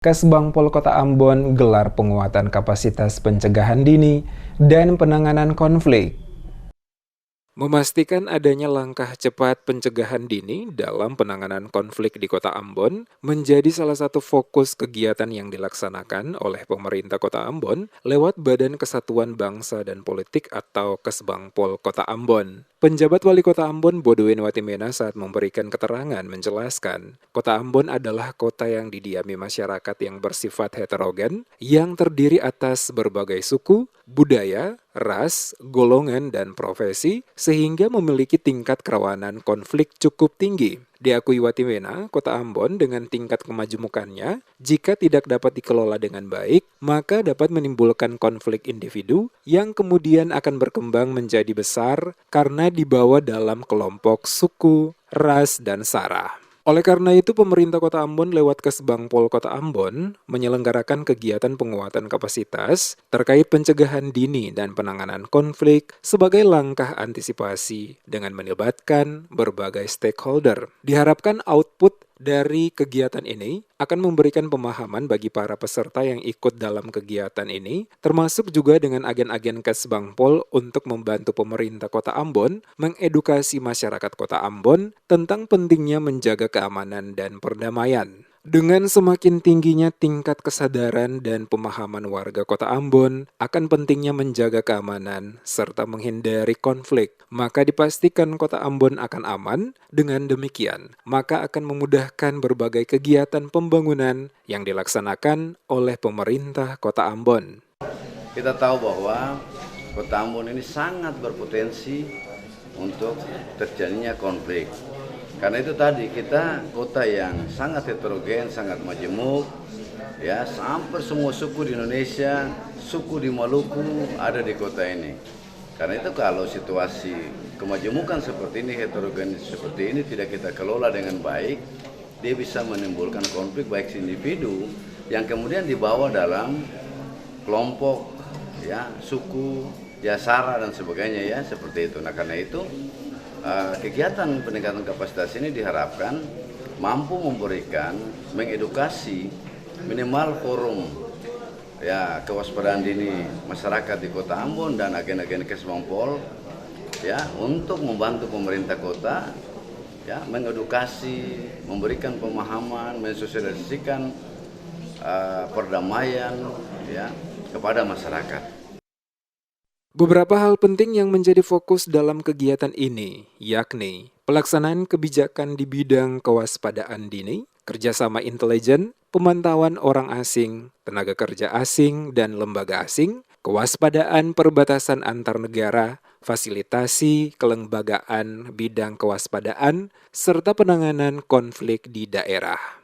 Kesbangpol Kota Ambon gelar penguatan kapasitas pencegahan dini dan penanganan konflik. Memastikan adanya langkah cepat pencegahan dini dalam penanganan konflik di Kota Ambon menjadi salah satu fokus kegiatan yang dilaksanakan oleh pemerintah Kota Ambon lewat Badan Kesatuan Bangsa dan Politik atau Kesbangpol Kota Ambon. Penjabat Wali Kota Ambon Bodoen Watimena saat memberikan keterangan menjelaskan, Kota Ambon adalah kota yang didiami masyarakat yang bersifat heterogen, yang terdiri atas berbagai suku, budaya, ras, golongan, dan profesi, sehingga memiliki tingkat kerawanan konflik cukup tinggi. Diakui Watimena, Kota Ambon dengan tingkat kemajemukannya, jika tidak dapat dikelola dengan baik, maka dapat menimbulkan konflik individu yang kemudian akan berkembang menjadi besar karena dibawa dalam kelompok suku, ras, dan sara. Oleh karena itu, pemerintah Kota Ambon lewat Kesbangpol Kota Ambon menyelenggarakan kegiatan penguatan kapasitas terkait pencegahan dini dan penanganan konflik sebagai langkah antisipasi dengan melibatkan berbagai stakeholder. Diharapkan output dari kegiatan ini akan memberikan pemahaman bagi para peserta yang ikut dalam kegiatan ini, termasuk juga dengan agen-agen Kesbangpol untuk membantu pemerintah Kota Ambon mengedukasi masyarakat Kota Ambon tentang pentingnya menjaga keamanan dan perdamaian. Dengan semakin tingginya tingkat kesadaran dan pemahaman warga Kota Ambon akan pentingnya menjaga keamanan serta menghindari konflik, maka dipastikan Kota Ambon akan aman. Dengan demikian, maka akan memudahkan berbagai kegiatan pembangunan yang dilaksanakan oleh pemerintah Kota Ambon. Kita tahu bahwa Kota Ambon ini sangat berpotensi untuk terjadinya konflik. Karena itu tadi kita kota yang sangat heterogen, sangat majemuk, ya, hampir semua suku di Indonesia, suku di Maluku ada di kota ini. Karena itu kalau situasi kemajemukan seperti ini, heterogen seperti ini tidak kita kelola dengan baik, dia bisa menimbulkan konflik baik individu yang kemudian dibawa dalam kelompok, ya, suku, ya, sara dan sebagainya, ya, seperti itu. Nah, karena itu kegiatan peningkatan kapasitas ini diharapkan mampu memberikan, mengedukasi minimal forum, ya, kewaspadaan dini masyarakat di Kota Ambon dan agen-agen Kesbangpol, ya, untuk membantu pemerintah kota, ya, mengedukasi, memberikan pemahaman, mensosialisasikan perdamaian, ya, kepada masyarakat. Beberapa hal penting yang menjadi fokus dalam kegiatan ini, yakni pelaksanaan kebijakan di bidang kewaspadaan dini, kerjasama intelijen, pemantauan orang asing, tenaga kerja asing, dan lembaga asing, kewaspadaan perbatasan antar negara, fasilitasi kelembagaan bidang kewaspadaan, serta penanganan konflik di daerah.